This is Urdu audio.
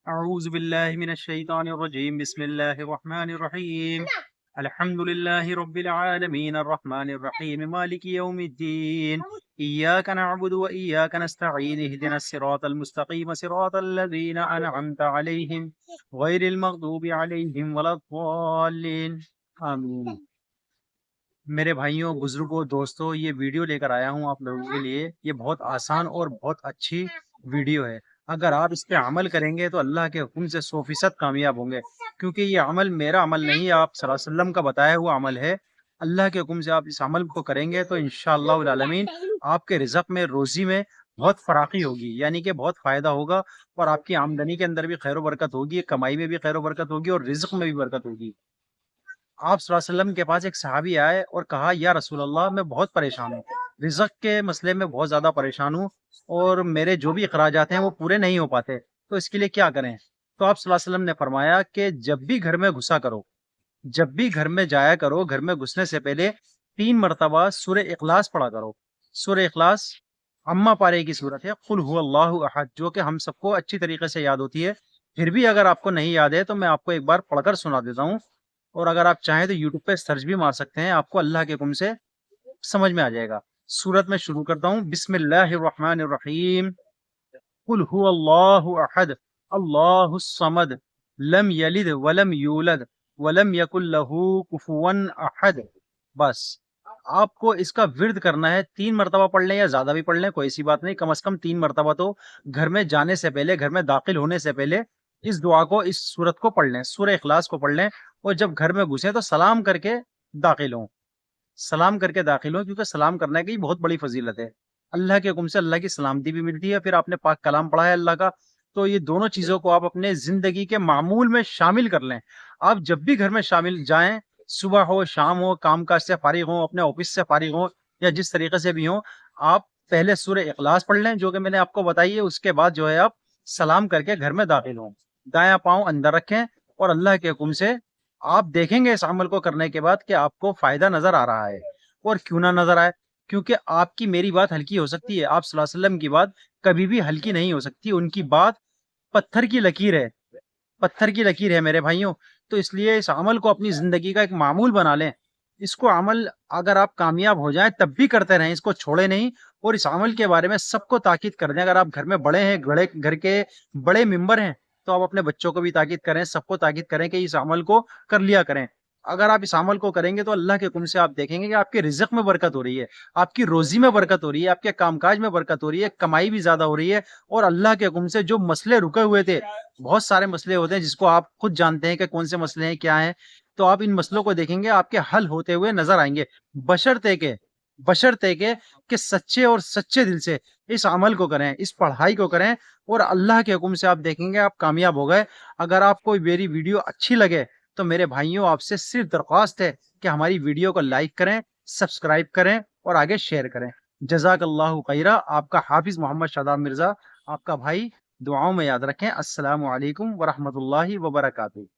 اعوذ باللہ من الشیطان الرجیم بسم اللہ الرحمن الرحیم الحمد للہ رب العالمین الرحمن الرحیم مالک یوم الدین ایاک نعبد و ایاک نستعین اهدنا الصراط المستقیم صراط الذین انعمت علیہم غیر المغضوب علیہم ولا الضالین آمین۔ میرے بھائیوں، بزرگوں، دوستوں، یہ ویڈیو لے کر آیا ہوں آپ لوگوں کے لیے۔ یہ بہت آسان اور بہت اچھی ویڈیو ہے۔ اگر آپ اس پہ عمل کریں گے تو اللہ کے حکم سے 100% کامیاب ہوں گے، کیونکہ یہ عمل میرا عمل نہیں ہے، آپ صلی اللہ علیہ وسلم کا بتایا ہوا عمل ہے۔ اللہ کے حکم سے آپ اس عمل کو کریں گے تو انشاءاللہ العالمین آپ کے رزق میں، روزی میں بہت فراخی ہوگی، یعنی کہ بہت فائدہ ہوگا، اور آپ کی آمدنی کے اندر بھی خیر و برکت ہوگی، کمائی میں بھی خیر و برکت ہوگی، اور رزق میں بھی برکت ہوگی۔ آپ صلی اللہ علیہ وسلم کے پاس ایک صحابی آئے اور کہا، یا رسول اللہ، میں بہت پریشان ہوں، رزق کے مسئلے میں بہت زیادہ پریشان ہوں، اور میرے جو بھی اخراجات ہیں وہ پورے نہیں ہو پاتے، تو اس کے لیے کیا کریں؟ تو آپ صلی اللہ علیہ وسلم نے فرمایا کہ جب بھی گھر میں گھسا کرو، جب بھی گھر میں جایا کرو، گھر میں گھسنے سے پہلے 3 مرتبہ سورہ اخلاص پڑھا کرو۔ سورہ اخلاص اما پارے کی صورت ہے، قل هو اللہ احد، جو کہ ہم سب کو اچھی طریقے سے یاد ہوتی ہے۔ پھر بھی اگر آپ کو نہیں یاد ہے تو میں آپ کو ایک بار پڑھ کر سنا دیتا ہوں، اور اگر آپ چاہیں تو یوٹیوب پہ سرچ بھی مار سکتے ہیں، آپ کو اللہ کے حکم سے سمجھ میں آ جائے گا۔ سورت میں شروع کرتا ہوں، بسم اللہ الرحمن الرحیم، قل هو اللہ احد اللہ الصمد لم یلد ولم یولد ولم یکن له کفوا احد۔ بس آپ کو اس کا ورد کرنا ہے، 3 مرتبہ پڑھ لیں یا زیادہ بھی پڑھ لیں، کوئی سی بات نہیں، کم از کم 3 مرتبہ تو گھر میں جانے سے پہلے، گھر میں داخل ہونے سے پہلے اس دعا کو، اس سورت کو پڑھ لیں، سورہ اخلاص کو پڑھ لیں، اور جب گھر میں گھسیں تو سلام کر کے داخل ہوں، سلام کر کے داخل ہوں، کیونکہ سلام کرنے کی بہت بڑی فضیلت ہے۔ اللہ کے حکم سے اللہ کی سلامتی بھی ملتی ہے، پھر آپ نے پاک کلام پڑھا ہے اللہ کا، تو یہ دونوں چیزوں کو آپ اپنے زندگی کے معمول میں شامل کر لیں۔ آپ جب بھی گھر میں شامل جائیں، صبح ہو، شام ہو، کام کاج سے فارغ ہوں، اپنے آفس سے فارغ ہوں، یا جس طریقے سے بھی ہوں، آپ پہلے سورہ اخلاص پڑھ لیں، جو کہ میں نے آپ کو بتائی ہے، اس کے بعد جو ہے آپ سلام کر کے گھر میں داخل ہوں، دایاں پاؤں اندر رکھیں، اور اللہ کے حکم سے آپ دیکھیں گے اس عمل کو کرنے کے بعد کہ آپ کو فائدہ نظر آ رہا ہے۔ اور کیوں نہ نظر آئے؟ کیونکہ آپ کی میری بات ہلکی ہو سکتی ہے، آپ صلی اللہ علیہ وسلم کی بات کبھی بھی ہلکی نہیں ہو سکتی، ان کی بات پتھر کی لکیر ہے، پتھر کی لکیر ہے میرے بھائیوں۔ تو اس لیے اس عمل کو اپنی زندگی کا ایک معمول بنا لیں، اس کو عمل اگر آپ کامیاب ہو جائیں تب بھی کرتے رہیں، اس کو چھوڑے نہیں، اور اس عمل کے بارے میں سب کو تاکید کر دیں۔ اگر آپ گھر میں بڑے ہیں، گھر کے بڑے ممبر ہیں، تو آپ اپنے بچوں کو بھی تاکید کریں، سب کو تاکید کریں کہ اس عمل کو کر لیا کریں۔ اگر آپ اس عمل کو کریں گے تو اللہ کے حکم سے آپ دیکھیں گے کہ آپ کے رزق میں برکت ہو رہی ہے، آپ کی روزی میں برکت ہو رہی ہے، آپ کے کام کاج میں برکت ہو رہی ہے، کمائی بھی زیادہ ہو رہی ہے، اور اللہ کے حکم سے جو مسئلے رکے ہوئے تھے، بہت سارے مسئلے ہوتے ہیں جس کو آپ خود جانتے ہیں کہ کون سے مسئلے ہیں، کیا ہیں، تو آپ ان مسئلوں کو دیکھیں گے، آپ کے حل ہوتے ہوئے نظر آئیں گے، بشرطے کہ سچے اور سچے دل سے اس عمل کو کریں، اس پڑھائی کو کریں، اور اللہ کے حکم سے آپ دیکھیں گے آپ کامیاب ہو گئے۔ اگر آپ کو میری ویڈیو اچھی لگے تو میرے بھائیوں، آپ سے صرف درخواست ہے کہ ہماری ویڈیو کو لائک کریں، سبسکرائب کریں، اور آگے شیئر کریں۔ جزاک اللہ خیرہ۔ آپ کا حافظ محمد شاداب مرزا، آپ کا بھائی، دعاؤں میں یاد رکھیں۔ السلام علیکم ورحمۃ اللہ وبرکاتہ۔